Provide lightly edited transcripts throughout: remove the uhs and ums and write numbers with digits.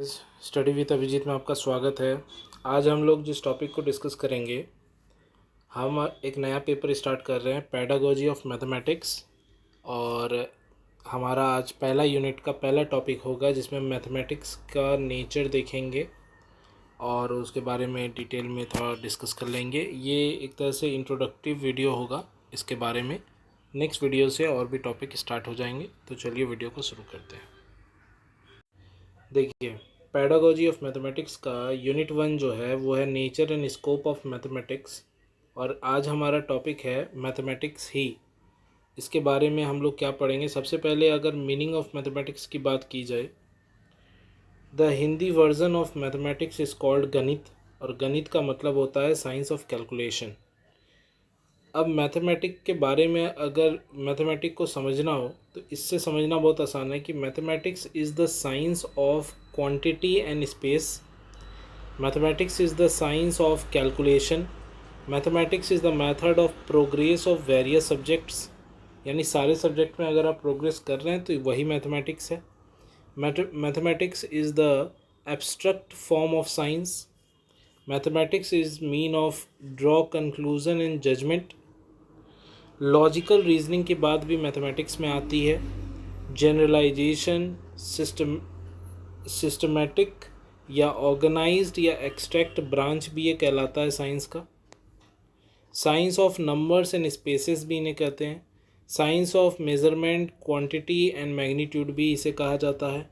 Study with Abhijit में आपका स्वागत है। आज हम लोग जिस टॉपिक को डिस्कस करेंगे, हम एक नया पेपर स्टार्ट कर रहे हैं, पेडागोजी ऑफ मैथमेटिक्स। और हमारा आज पहला यूनिट का पहला टॉपिक होगा जिसमें मैथमेटिक्स का नेचर देखेंगे और उसके बारे में डिटेल में थोड़ा डिस्कस कर लेंगे। ये एक तरह से इंट्रोडक्टिव वीडियो होगा इसके बारे में। नेक्स्ट वीडियो से और भी टॉपिक स्टार्ट हो जाएंगे, तो चलिए वीडियो को शुरू करते हैं। देखिए, पेडागोजी ऑफ मैथमेटिक्स का यूनिट 1 जो है वो है nature and scope of mathematics, और आज हमारा टॉपिक है मैथमेटिक्स ही। इसके बारे में हम लोग क्या पढ़ेंगे, सबसे पहले अगर मीनिंग ऑफ मैथमेटिक्स की बात की जाए, the Hindi version of mathematics is called गणित, और गणित का मतलब होता है साइंस ऑफ कैलकुलेशन। अब मैथमेटिक के बारे में अगर मैथमेटिक को समझना हो तो इससे समझना बहुत आसान है कि mathematics is the science of quantity and space, mathematics is the science of calculation, mathematics is the method of progress of various subjects. यानी सारे सब्जेक्ट में अगर आप प्रोग्रेस कर रहे हैं तो वही मैथमेटिक्स है। Mathematics is the abstract form of science, mathematics is mean of draw conclusion and judgement. Logical reasoning की बात भी मैथमेटिक्स में आती है। जनरलाइजेशन, सिस्टमेटिक या ऑर्गेनाइज्ड या एक्सट्रैक्ट ब्रांच भी ये कहलाता है साइंस का। Science of numbers and spaces भी इन्हें कहते हैं। Science of measurement, quantity and magnitude भी इसे कहा जाता है।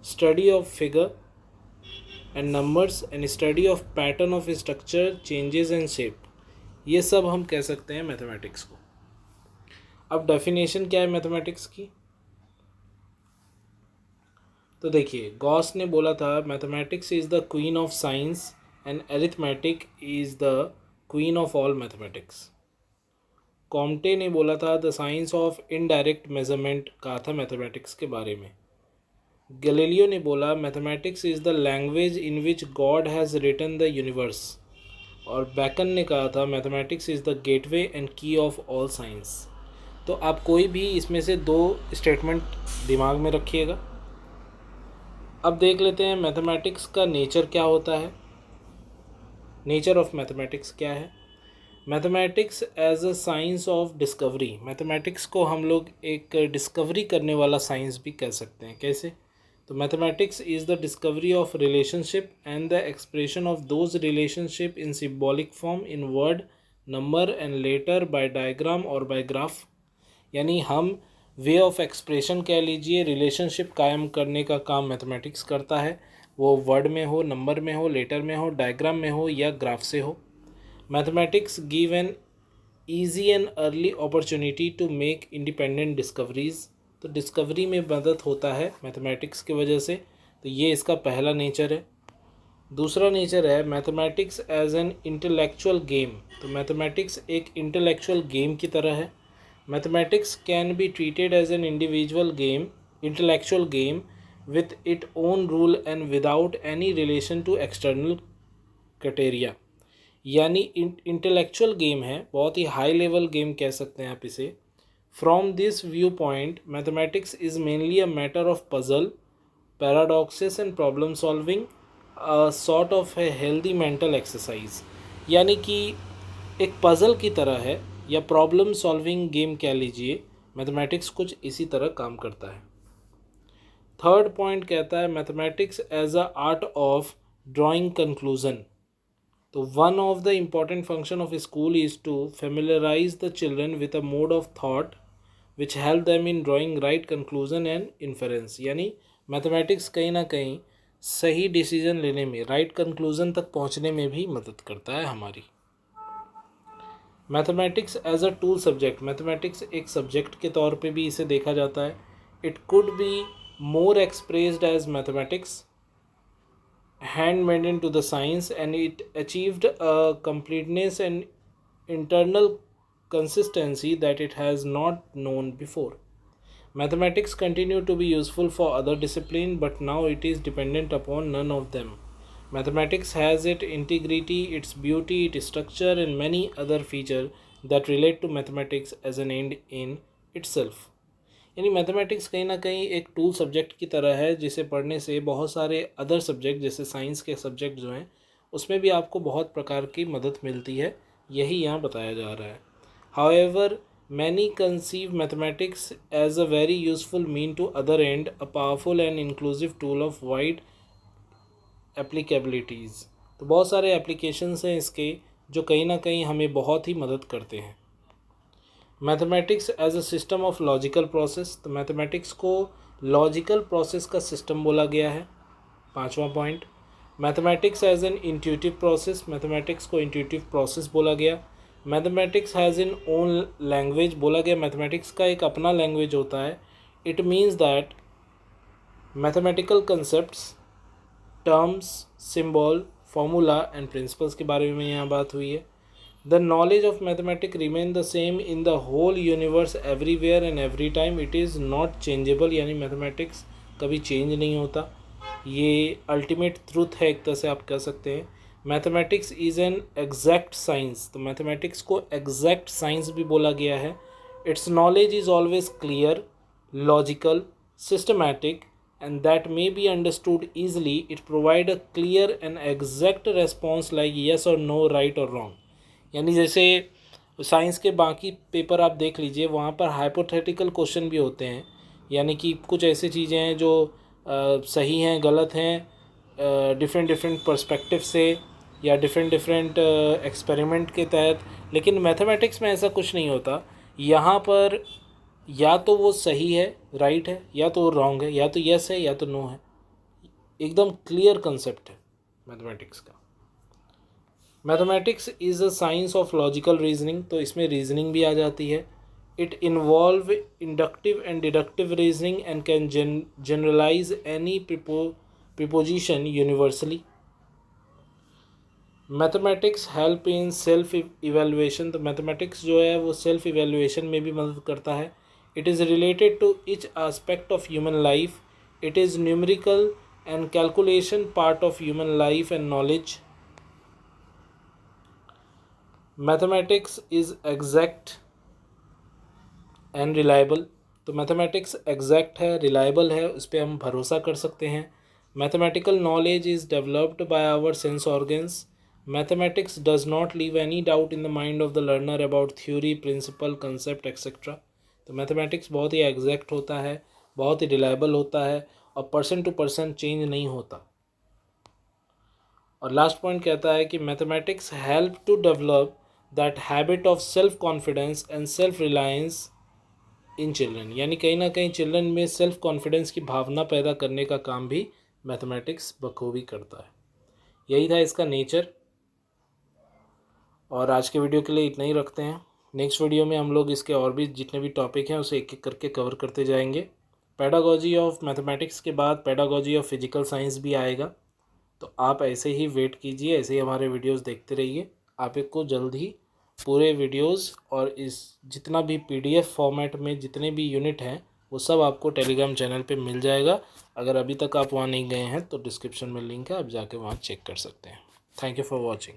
Study of figure and numbers and study of pattern of structure, changes and shape, ये सब हम कह सकते हैं मैथमेटिक्स को। अब डेफिनेशन क्या है मैथमेटिक्स की, तो देखिए, गॉस ने बोला था mathematics is the queen of science and arithmetic is the queen of all mathematics. Comte ने बोला था the science of indirect measurement, कहा था मैथमेटिक्स के बारे में। गैलीलियो ने बोला mathematics is the language in which God has written the universe, और बैकन ने कहा था mathematics is the gateway and key of all science. तो आप कोई भी इसमें से दो स्टेटमेंट दिमाग में रखिएगा। अब देख लेते हैं मैथमेटिक्स का नेचर क्या होता है। नेचर ऑफ मैथमेटिक्स क्या है? Mathematics as a science of discovery, mathematics को हम लोग एक डिस्कवरी करने वाला साइंस भी कह सकते हैं। कैसे? तो mathematics is the discovery of relationship and the expression of those relationship in symbolic form, in word, number and letter, by diagram और बाय ग्राफ। यानी हम वे ऑफ एक्सप्रेशन कह लीजिए, रिलेशनशिप कायम करने का काम मैथमेटिक्स करता है, वो वर्ड में हो, नंबर में हो, लेटर में हो, डायग्राम में हो या ग्राफ से हो। Mathematics give an easy and early opportunity to make independent discoveries, तो डिस्कवरी में मदद होता है मैथमेटिक्स की वजह से। तो ये इसका पहला नेचर है। दूसरा नेचर है mathematics as an intellectual game, तो मैथमेटिक्स एक इंटेलेक्चुअल गेम की तरह है। Mathematics can be treated as an individual game, intellectual game with its own rule and without any relation to external criteria। यानी intellectual game है, बहुत ही high level game कह सकते हैं आप इसे। From this view point mathematics is mainly a matter of puzzle, paradoxes and problem solving, a sort of a healthy mental exercise. यानी कि एक पजल की तरह है या प्रॉब्लम सॉल्विंग गेम कह लीजिए। मैथमेटिक्स कुछ इसी तरह काम करता है। थर्ड पॉइंट कहता है mathematics as a art of drawing conclusion. तो one of the important function of school is to familiarise the children with a mode of thought which help them in drawing right conclusion and inference. यानी mathematics कहीं ना कहीं सही decision लेने में, right conclusion तक पहुंचने में भी मदद करता है हमारी। Mathematics as a tool subject, mathematics एक सब्जेक्ट के तौर पे भी इसे देखा जाता है। It could be more expressed as mathematics, hand-made into the science, and it achieved a completeness and internal consistency that it has not known before. Mathematics continue to be useful for other disciplines, but now it is dependent upon none of them. Mathematics has its integrity, its beauty, its structure, and many other features that relate to mathematics as an end in itself. यानी mathematics कहीं ना कहीं एक tool subject की तरह है, जिसे पढ़ने से बहुत सारे अदर सब्जेक्ट जैसे साइंस के सब्जेक्ट जो हैं उसमें भी आपको बहुत प्रकार की मदद मिलती है, यही यहाँ बताया जा रहा है. However many conceive mathematics as a very useful mean to other end, a powerful and inclusive tool of wide applicabilities. तो बहुत सारे एप्लीकेशंस हैं इसके जो कहीं ना कहीं हमें बहुत ही मदद करते हैं. Mathematics as a system of logical process. तो मैथमेटिक्स को लॉजिकल प्रोसेस का सिस्टम बोला गया है. 5वां point, mathematics as an intuitive process. Mathematics को इंट्यूटिव प्रोसेस बोला गया. Mathematics has in own language बोला गया. मैथमेटिक्स का एक अपना लैंग्वेज होता है. It means that mathematical concepts, terms, symbol, formula and principles के बारे में यहाँ बात हुई है. The knowledge of mathematics remain the same in the whole universe everywhere and every time. It is not changeable. यानी मैथमेटिक्स कभी चेंज नहीं होता. ये अल्टीमेट ट्रूथ है एक तरह से आप कह सकते हैं. Mathematics is an exact science. तो मैथमेटिक्स को एग्जैक्ट साइंस भी बोला गया है. It's knowledge is always clear, logical, systematic and that may be understood easily. It provide a clear and exact response like yes or no, right or wrong. यानी जैसे science के बाकी paper आप देख लीजिए, वहाँ पर हाइपोथेटिकल क्वेश्चन भी होते हैं. यानी कि कुछ ऐसी चीज़ें हैं जो सही हैं, गलत हैं, डिफरेंट पर्सपेक्टिव से या डिफरेंट एक्सपेरिमेंट के तहत. लेकिन मैथमेटिक्स में ऐसा कुछ नहीं होता. यहाँ पर या तो वो सही है, राइट है, या तो वो रॉन्ग है, या तो यस है या तो नो है. एकदम क्लियर कंसेप्ट है मैथमेटिक्स का. Mathematics is a science of logical reasoning. तो इसमें रीजनिंग भी आ जाती है. It involve inductive and deductive reasoning and can generalise any proposition universally. Mathematics help in self evaluation. तो मैथमेटिक्स जो है वो सेल्फ इवेल्युएशन में भी मदद करता है. It is related to each aspect of human life. It is numerical and calculation part of human life and knowledge. Mathematics is exact and reliable. तो मैथमेटिक्स एग्जैक्ट है, रिलायबल है, उस पर हम भरोसा कर सकते हैं. Mathematical knowledge is developed by our sense organs. Mathematics does not leave any doubt in the mind of the learner about theory, principle, concept etcetera. तो मैथमेटिक्स बहुत ही एग्जैक्ट होता है, बहुत ही रिलायबल होता है और पर्सन टू पर्सन चेंज नहीं होता. और लास्ट पॉइंट कहता है कि mathematics help to develop that habit of self confidence and self reliance in children. यानी कहीं ना कहीं चिल्ड्रन में सेल्फ कॉन्फिडेंस की भावना पैदा करने का काम भी मैथमेटिक्स बखूबी करता है. यही था इसका नेचर. और आज के वीडियो के लिए इतना ही रखते हैं. नेक्स्ट वीडियो में हम लोग इसके और भी जितने भी टॉपिक हैं उसे एक एक करके कवर करते जाएंगे. पेडागोजी ऑफ मैथमेटिक्स के बाद पेडागोजी ऑफ फिजिकल साइंस भी आएगा. तो आप ऐसे ही वेट कीजिए, ऐसे ही हमारे वीडियोस देखते रहिए. आपको जल्द ही पूरे वीडियोस और इस जितना भी PDF फॉर्मेट में जितने भी यूनिट हैं वो सब आपको टेलीग्राम चैनल पे मिल जाएगा. अगर अभी तक आप वहाँ नहीं गए हैं तो डिस्क्रिप्शन में लिंक है, आप जाके वहाँ चेक कर सकते हैं. Thank you for watching.